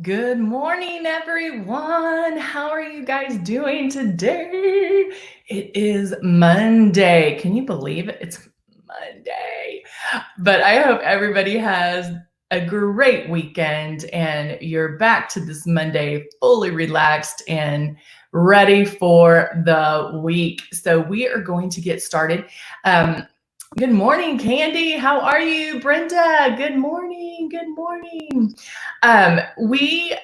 Good morning, everyone. How are you guys doing today? It is Monday. Can you believe it? It's Monday. But I hope everybody has a great weekend and you're back to this Monday fully relaxed and ready for the week. So we are going to get started. Good morning, Candy. How are you? Brenda, good morning. Good morning. We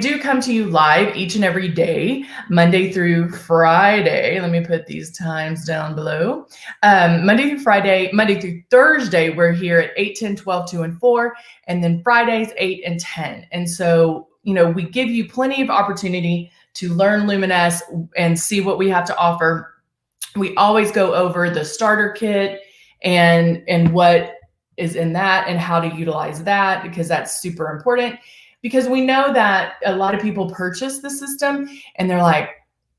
do come to you live each and every day, Monday through Friday. Let me put these times down below. Monday through Friday, Monday through Thursday, we're here at 8, 10, 12, 2, and 4, and then Fridays, 8 and 10. And so, we give you plenty of opportunity to learn Luminous and see what we have to offer. We always go over the starter kit and what is in that and how to utilize that, because that's super important. Because we know that a lot of people purchase the system and they're like,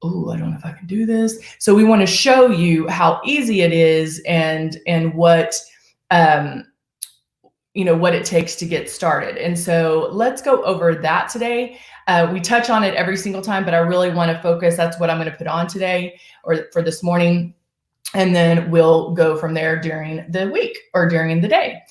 oh, I don't know if I can do this. So we want to show you how easy it is and what what it takes to get started. And so let's go over that today. We touch on it every single time, but I really want to focus. That's what I'm going to put on today or for this morning. And then we'll go from there during the week or during the day.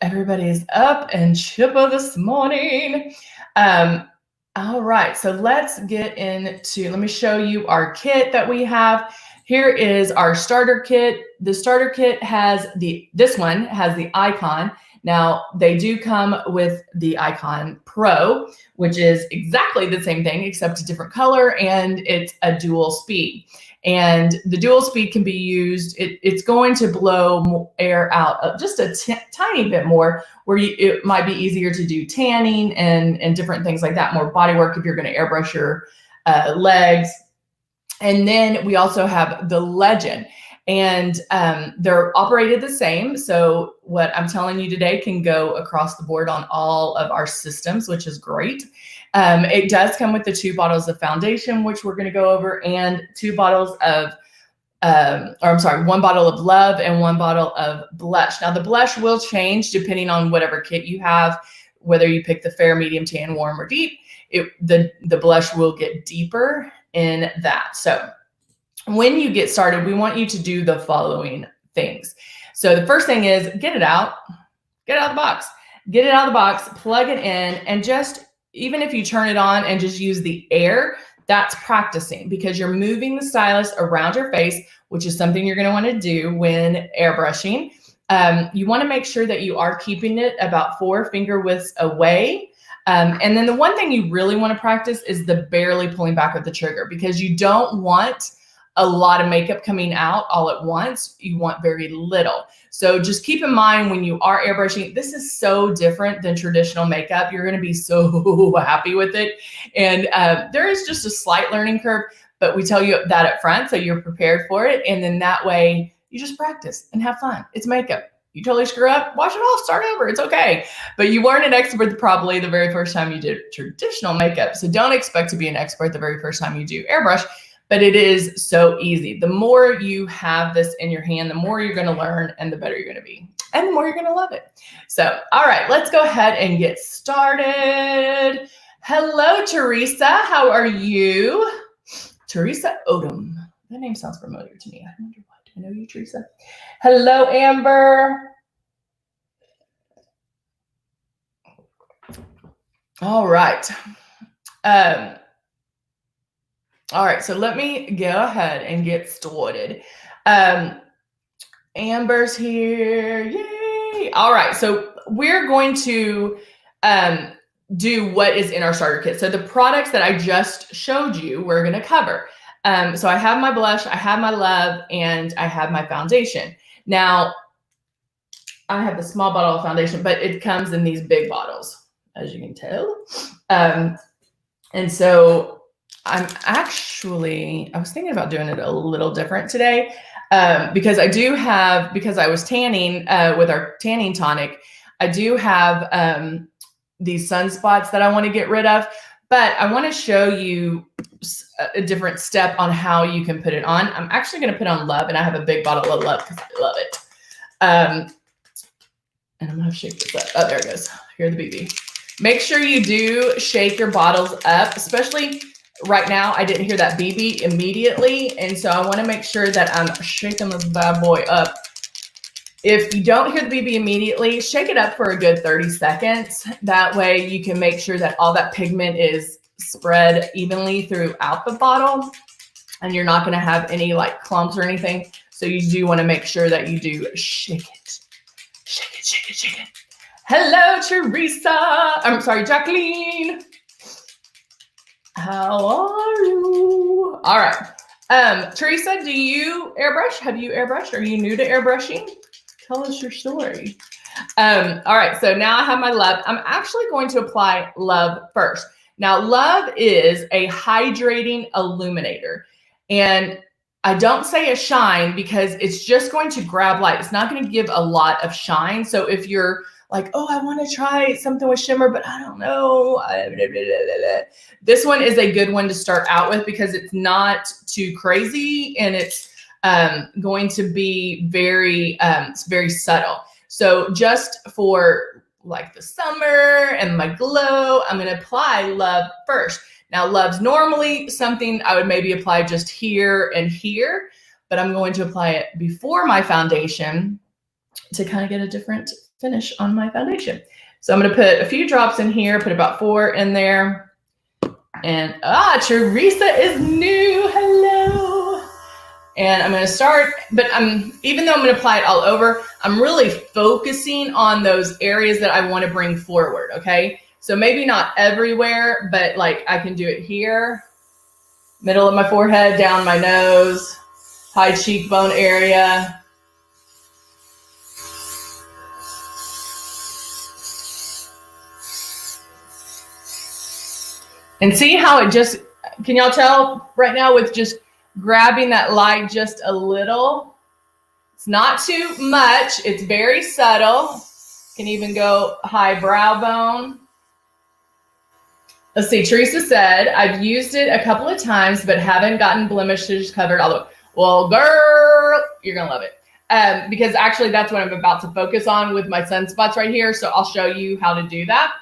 Everybody's up and chipper this morning. All right, so let's get into, let me show you our kit that we have. Here is our starter kit. The starter kit has this one has the icon. Now, they do come with the Icon Pro, which is exactly the same thing, except a different color, and it's a dual speed. And the dual speed can be used, it's going to blow air out just a tiny bit more, where it might be easier to do tanning and different things like that, more body work if you're going to airbrush your legs. And then we also have the Legend. And they're operated the same. So what I'm telling you today can go across the board on all of our systems, which is great. It does come with the 2 bottles of foundation, which we're going to go over, and 2 bottles of, 1 bottle of Love and 1 bottle of Blush. Now the blush will change depending on whatever kit you have, whether you pick the fair, medium, tan, warm, or deep. The blush will get deeper in that. So when you get started, we want you to do the following things. So the first thing is get it out of the box, plug it in, and just, even if you turn it on and just use the air, that's practicing, because you're moving the stylus around your face, which is something you're going to want to do when airbrushing. You want to make sure that you are keeping it about 4 finger widths away. And then the one thing you really want to practice is the barely pulling back of the trigger, because you don't want a lot of makeup coming out all at once. You want very little. So just keep in mind when you are airbrushing, this is so different than traditional makeup. You're going to be so happy with it. And there is just a slight learning curve, but we tell you that up front so you're prepared for it. And then that way you just practice and have fun. It's makeup. You totally screw up, wash it off, start over. It's okay. But you weren't an expert probably the very first time you did traditional makeup. So don't expect to be an expert the very first time you do airbrush. But it is so easy. The more you have this in your hand, the more you're going to learn and the better you're going to be. And the more you're going to love it. So, all right, let's go ahead and get started. Hello, Teresa. How are you? Teresa Odom. That name sounds familiar to me. I wonder why. Do I know you, Teresa? Hello, Amber. All right. All right, so let me go ahead and get started. Amber's here, yay! All right, so we're going to do what is in our starter kit. So the products that I just showed you, we're gonna cover. So I have my blush, I have my Love, and I have my foundation. Now, I have the small bottle of foundation, but it comes in these big bottles, as you can tell. And so I was thinking about doing it a little different today, because I was tanning with our tanning tonic, I do have these sunspots that I want to get rid of, but I want to show you a different step on how you can put it on. I'm actually going to put on Love, and I have a big bottle of Love because I love it. And I'm going to shake this up. Oh, there it goes. Here, the BB. Make sure you do shake your bottles up, especially right now. I didn't hear that BB immediately, and so I want to make sure that I'm shaking this bad boy up. If you don't hear the BB immediately, shake it up for a good 30 seconds. That way you can make sure that all that pigment is spread evenly throughout the bottle, and you're not going to have any like clumps or anything. So you do want to make sure that you do shake it. Shake it, shake it, shake it. Hello, Teresa. I'm sorry, Jacqueline. How are you? All right. Teresa, do you airbrush? Have you airbrushed? Are you new to airbrushing? Tell us your story. All right. So now I have my Love. I'm actually going to apply Love first. Now, Love is a hydrating illuminator. And I don't say a shine because it's just going to grab light. It's not going to give a lot of shine. So if you're like, oh, I want to try something with shimmer, but I don't know. This one is a good one to start out with because it's not too crazy and it's going to be very subtle. So just for like the summer and my glow, I'm going to apply Love first. Now, Love's normally something I would maybe apply just here and here, but I'm going to apply it before my foundation to kind of get a different finish on my foundation. So I'm going to put a few drops in here, put about 4 in there. And Teresa is new. Hello. And I'm going to start, but even though I'm going to apply it all over, I'm really focusing on those areas that I want to bring forward. Okay. So maybe not everywhere, but like I can do it here, middle of my forehead, down my nose, high cheekbone area. And see how it just, can y'all tell right now with just grabbing that light just a little? It's not too much. It's very subtle. Can even go high brow bone. Let's see, Teresa said, I've used it a couple of times, but haven't gotten blemishes covered all the way. Well, girl, you're going to love it. Because actually that's what I'm about to focus on with my sunspots right here. So I'll show you how to do that.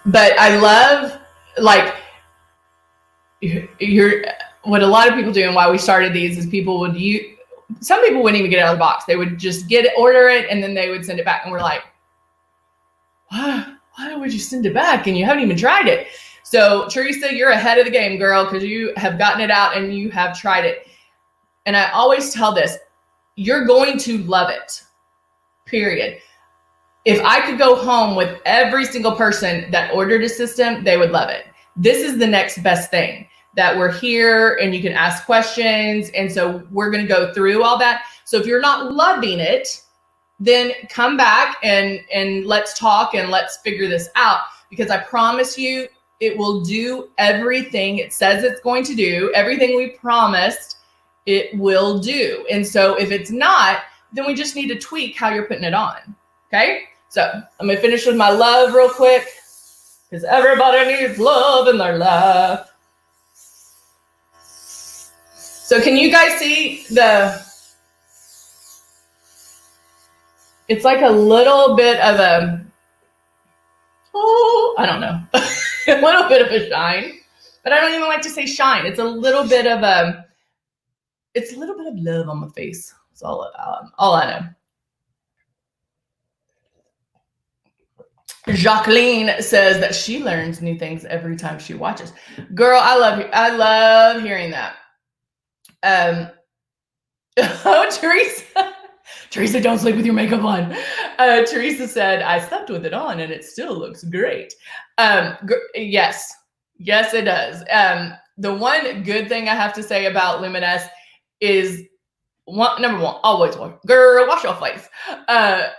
But I love, like, what a lot of people do and why we started these is people would some people wouldn't even get it out of the box. They would just order it, and then they would send it back. And we're like, why would you send it back and you haven't even tried it? So Teresa, you're ahead of the game, girl, because you have gotten it out and you have tried it. And I always tell this, you're going to love it, period. If I could go home with every single person that ordered a system, they would love it. This is the next best thing, that we're here and you can ask questions. And so we're going to go through all that. So if you're not loving it, then come back and let's talk and let's figure this out, because I promise you it will do everything it says it's going to do. Everything we promised it will do. And so if it's not, then we just need to tweak how you're putting it on. Okay. So I'm going to finish with my Love real quick, because everybody needs love in their life. So can you guys see it's like a little bit of I don't know, a little bit of a shine, but I don't even like to say shine. It's a little bit of love on my face. That's all I know. Jacqueline says that she learns new things every time she watches. Girl, I love hearing that. Teresa, don't sleep with your makeup on. Teresa said, I slept with it on and it still looks great. Yes, it does. The one good thing I have to say about Luminous is, number one, always wash your face.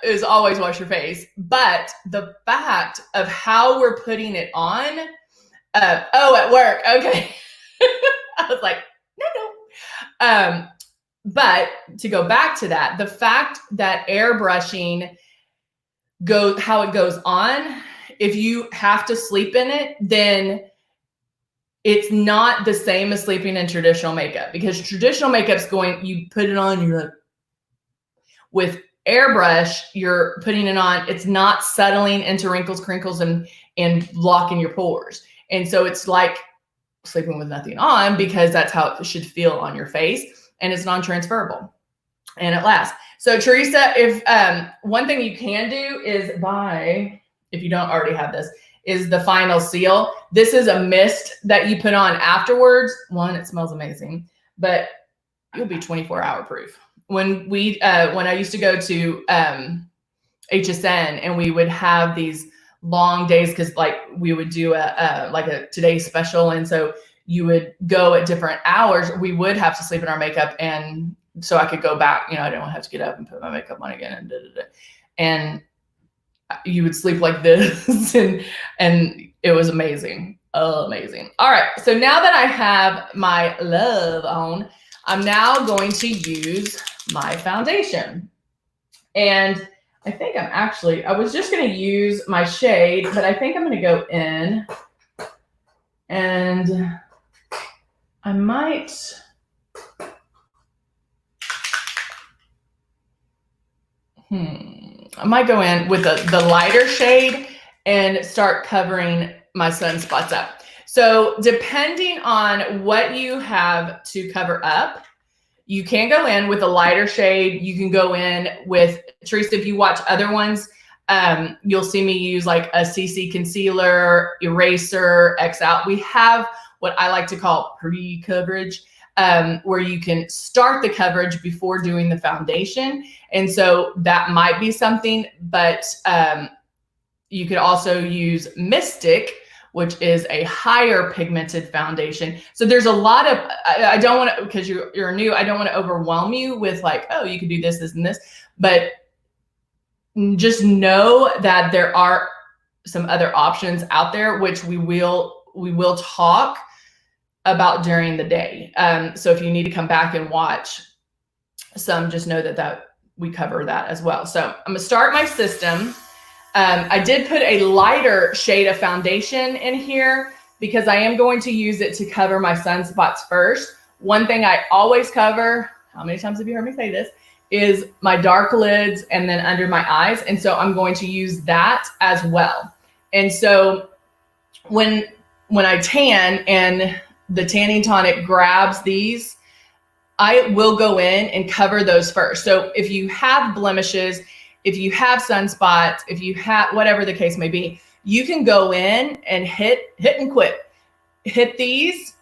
Is always wash your face. But the fact of how we're putting it on, at work, okay. I was like, no. But to go back to that, the fact that airbrushing how it goes on, if you have to sleep in it, then it's not the same as sleeping in traditional makeup, because traditional makeup's you put it on, you're like, with Airbrush, you're putting it on, it's not settling into wrinkles, crinkles, and locking your pores. And so it's like sleeping with nothing on, because that's how it should feel on your face, and it's non-transferable and it lasts. So Teresa, if one thing you can do is buy, if you don't already have this, is the Final Seal. This is a mist that you put on afterwards. One, it smells amazing, but you'll be 24-hour proof. When I used to go to HSN, and we would have these long days, because like we would do a Today Special, and so you would go at different hours. We would have to sleep in our makeup, and so I could go back. You know, I didn't have to get up and put my makeup on again, and and you would sleep like this, and it was amazing, amazing. All right, so now that I have my love on, I'm now going to use my foundation. And I think I was just going to use my shade, but I think I'm going to go in, and I might, go in with the lighter shade and start covering my sunspots up. So depending on what you have to cover up, you can go in with a lighter shade. You can go in with, Teresa, if you watch other ones, you'll see me use like a CC concealer, eraser, X out. We have what I like to call pre-coverage, where you can start the coverage before doing the foundation. And so that might be something, but you could also use Mystic, which is a higher pigmented foundation. So there's a lot of, I don't want to, because you're new, I don't want to overwhelm you with like, oh, you can do this, this, and this, but just know that there are some other options out there, which we will talk about during the day. So if you need to come back and watch some, just know that we cover that as well. So I'm gonna start my system. I did put a lighter shade of foundation in here because I am going to use it to cover my sunspots first. One thing I always cover, how many times have you heard me say this, is my dark lids and then under my eyes. And so I'm going to use that as well. And so when I tan and the tanning tonic grabs these, I will go in and cover those first. So if you have blemishes, if you have sunspots, if you have whatever the case may be, you can go in and hit and quit. Hit these,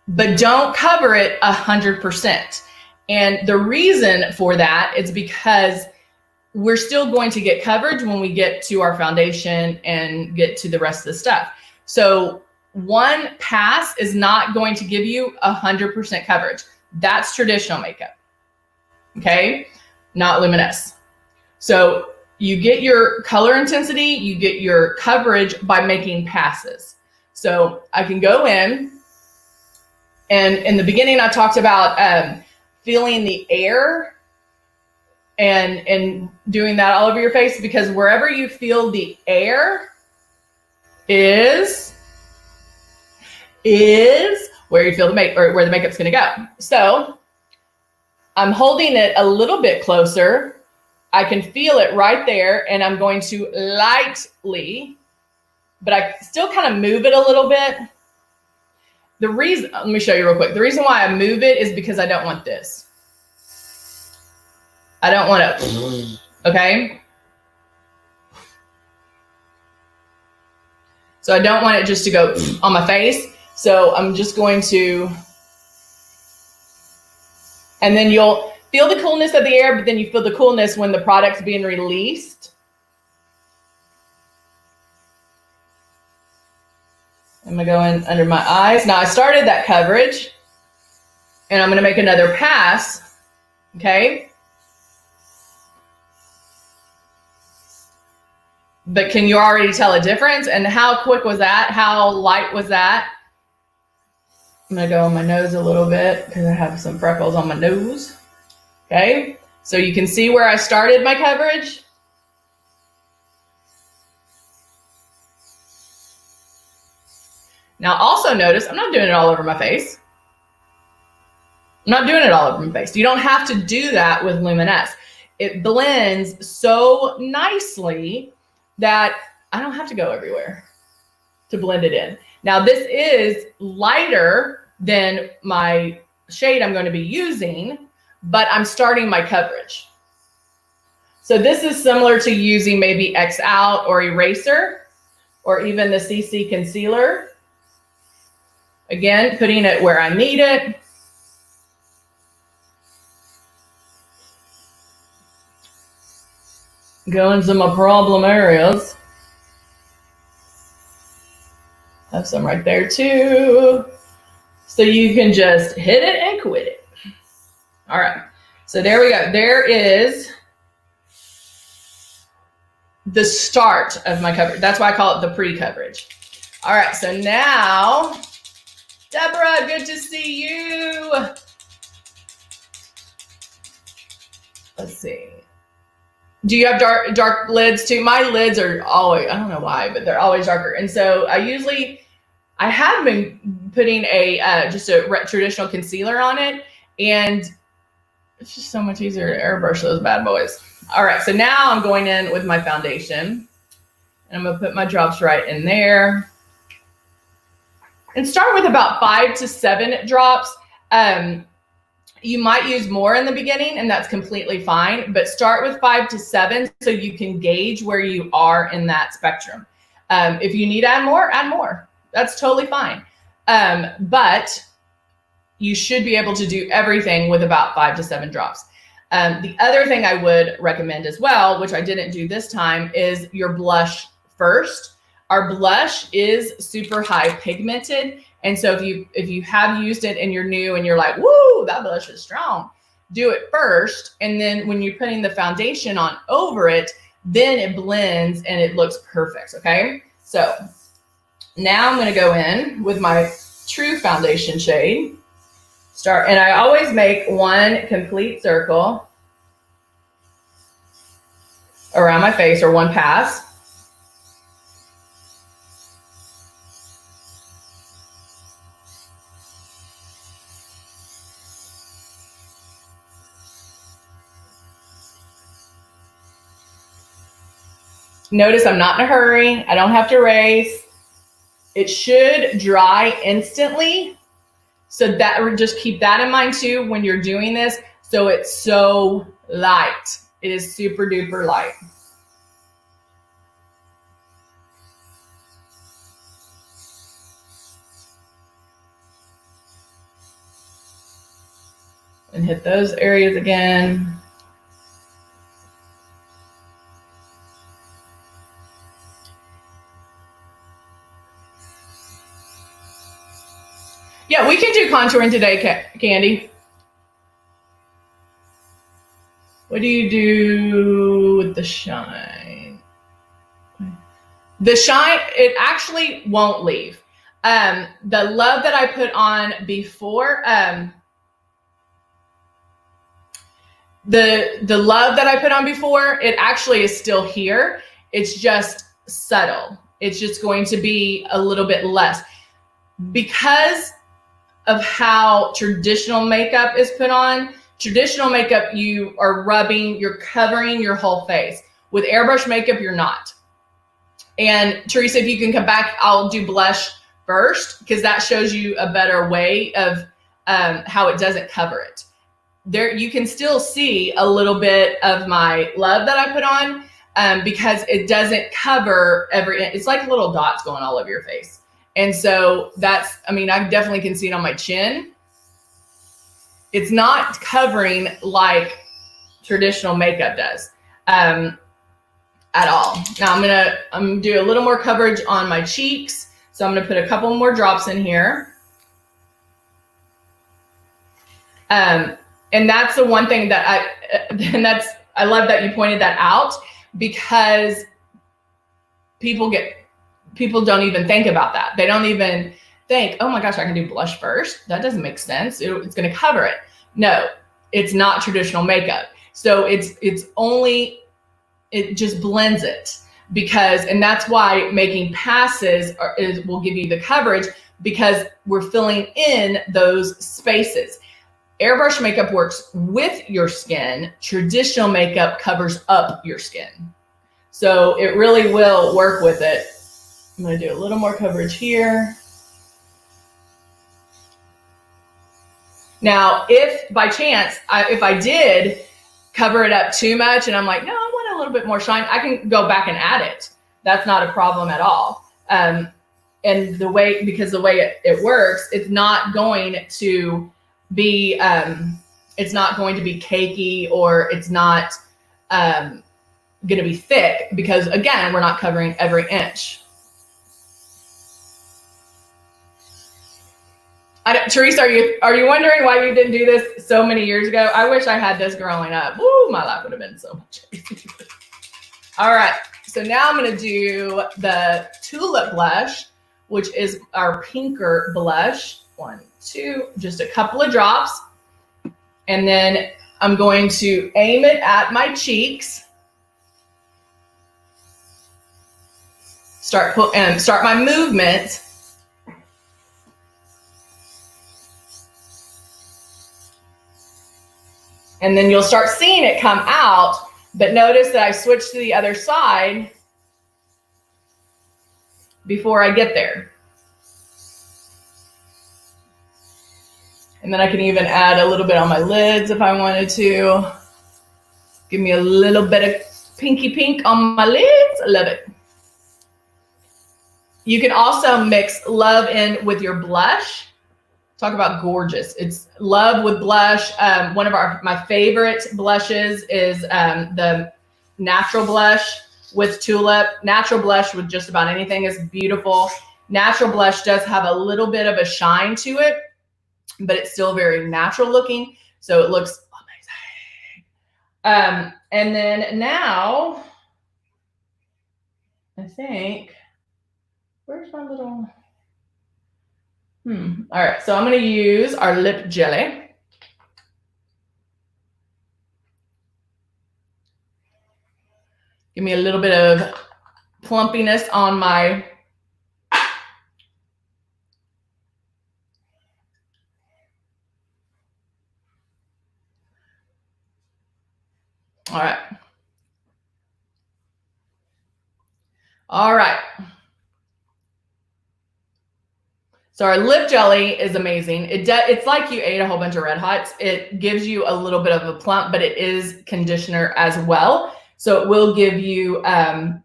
but don't cover it 100%. And the reason for that is because we're still going to get coverage when we get to our foundation and get to the rest of the stuff. So one pass is not going to give you 100% coverage. That's traditional makeup, okay? Not Luminous. So you get your color intensity, you get your coverage by making passes. So I can go in, and in the beginning I talked about feeling the air and doing that all over your face, because wherever you feel the air is where you feel where the makeup's gonna go. So I'm holding it a little bit closer. I can feel it right there, and I'm going to lightly, but I still kind of move it a little bit. The reason, let me show you real quick. The reason why I move it is because I don't want this. I don't want to, okay? So I don't want it just to go on my face. So I'm just going to, and then you'll feel the coolness of the air, but then you feel the coolness when the product's being released. I'm gonna go in under my eyes. Now I started that coverage, and I'm gonna make another pass, okay? But can you already tell a difference? And how quick was that? How light was that? I'm gonna go on my nose a little bit because I have some freckles on my nose. Okay, so you can see where I started my coverage. Now also notice, I'm not doing it all over my face. I'm not doing it all over my face. You don't have to do that with Luminous. it blends so nicely that I don't have to go everywhere to blend it in. Now this is lighter than my shade I'm going to be using, but I'm starting my coverage. So this is similar to using maybe X Out or Eraser or even the CC Concealer. Again, putting it where I need it. Go into my problem areas. Have some right there too. So you can just hit it and quit it. All right, so there we go. There is the start of my coverage. That's why I call it the pre-coverage. All right, so now, Deborah, good to see you. Let's see. Do you have dark lids too? My lids are always, I don't know why, but they're always darker. And so I have been putting just a traditional concealer on it, and it's just so much easier to airbrush those bad boys. All right, so now I'm going in with my foundation, and I'm gonna put my drops right in there. And start with about 5 to 7 drops. You might use more in the beginning, and that's completely fine, but start with 5 to 7 so you can gauge where you are in that spectrum. If you need to add more. That's totally fine. But you should be able to do everything with about 5 to 7 drops. The other thing I would recommend as well, which I didn't do this time, is your blush first. Our blush is super high pigmented. And so if you have used it and you're new and you're like, woo, that blush is strong, do it first. And then when you're putting the foundation on over it, then it blends and it looks perfect, okay? So now I'm gonna go in with my true foundation shade. And I always make one complete circle around my face, or one pass. Notice I'm not in a hurry. I don't have to erase. It should dry instantly. So that, just keep that in mind too when you're doing this. So it's so light. It is super duper light. And hit those areas again. Yeah, we can do contouring today, Candy. What do you do with the shine? The shine, it actually won't leave. The love that I put on before, the love that I put on before, it actually is still here. It's just subtle. It's just going to be a little bit less. Because of how traditional makeup is put on, traditional makeup, you are rubbing, you're covering your whole face. With airbrush makeup, you're not. And Teresa, if you can come back, I'll do blush first, because that shows you a better way of how it doesn't cover it. There, you can still see a little bit of my love that I put on, because it doesn't cover it's like little dots going all over your face. And so that's, I mean, I definitely can see it on my chin. It's not covering like traditional makeup does at all. Now I'm gonna do a little more coverage on my cheeks. So I'm gonna put a couple more drops in here. And that's the one thing that I love that you pointed that out, because people don't even think about that. They don't even think, oh my gosh, I can do blush first. That doesn't make sense. It's going to cover it. No, it's not traditional makeup. So it just blends it, and that's why making passes will give you the coverage, because we're filling in those spaces. Airbrush makeup works with your skin. Traditional makeup covers up your skin. So it really will work with it. I'm going to do a little more coverage here. Now, if by chance, if I did cover it up too much and I'm like, no, I want a little bit more shine, I can go back and add it. That's not a problem at all. And because the way it works, it's not going to be cakey, or it's not going to be thick, because again, we're not covering every inch. Teresa, are you wondering why you didn't do this so many years ago? I wish I had this growing up. Woo, my life would have been so much easier. All right, so now I'm going to do the Tulip Blush, which is our pinker blush. 1, 2, just a couple of drops. And then I'm going to aim it at my cheeks. Start my movement. And then you'll start seeing it come out, but notice that I switched to the other side before I get there. And then I can even add a little bit on my lids if I wanted to. Give me a little bit of pinky pink on my lids. I love it. You can also mix love in with your blush. Talk about gorgeous. It's love with blush. One of my favorite blushes is the natural blush with Tulip. Natural blush with just about anything is beautiful. Natural blush does have a little bit of a shine to it, but it's still very natural looking. So it looks amazing. And then now, I think, where's my little... All right, so I'm going to use our lip jelly. Give me a little bit of plumpiness on my... All right. All right. So our lip jelly is amazing. It's like you ate a whole bunch of Red Hots. It gives you a little bit of a plump, but it is conditioner as well. So it will give you a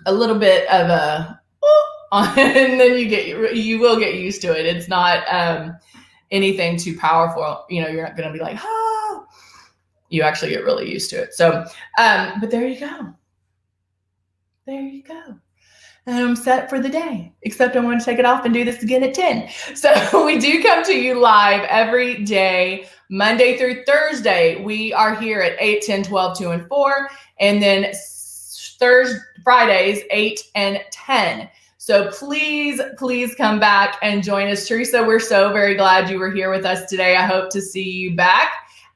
little bit of a, and then you will get used to it. It's not anything too powerful. You know, you're not going to be like, oh, you actually get really used to it. So, but there you go. There you go. And I'm set for the day, except I want to take it off and do this again at 10. So we do come to you live every day, Monday through Thursday. We are here at 8, 10, 12, 2, and 4. And then Fridays, 8 and 10. So please, please come back and join us. Teresa, we're so very glad you were here with us today. I hope to see you back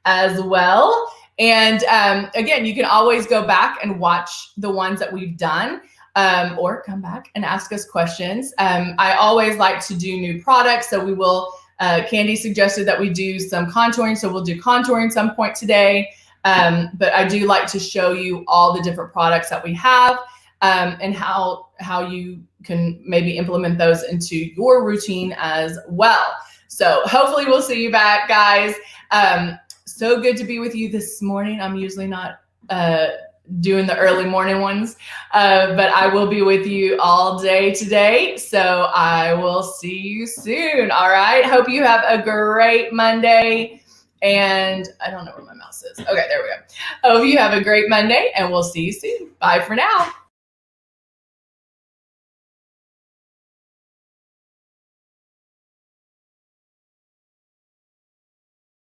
as well. And again, you can always go back and watch the ones that we've done. Or come back and ask us questions. I always like to do new products. So we will, Candy suggested that we do some contouring. So we'll do contouring some point today. But I do like to show you all the different products that we have and how you can maybe implement those into your routine as well. So hopefully we'll see you back, guys. So good to be with you this morning. I'm usually not doing the early morning ones, but I will be with you all day today. So I will see you soon. All right. Hope you have a great Monday. And I don't know where my mouse is. Okay, there we go. Hope you have a great Monday, and we'll see you soon. Bye for now.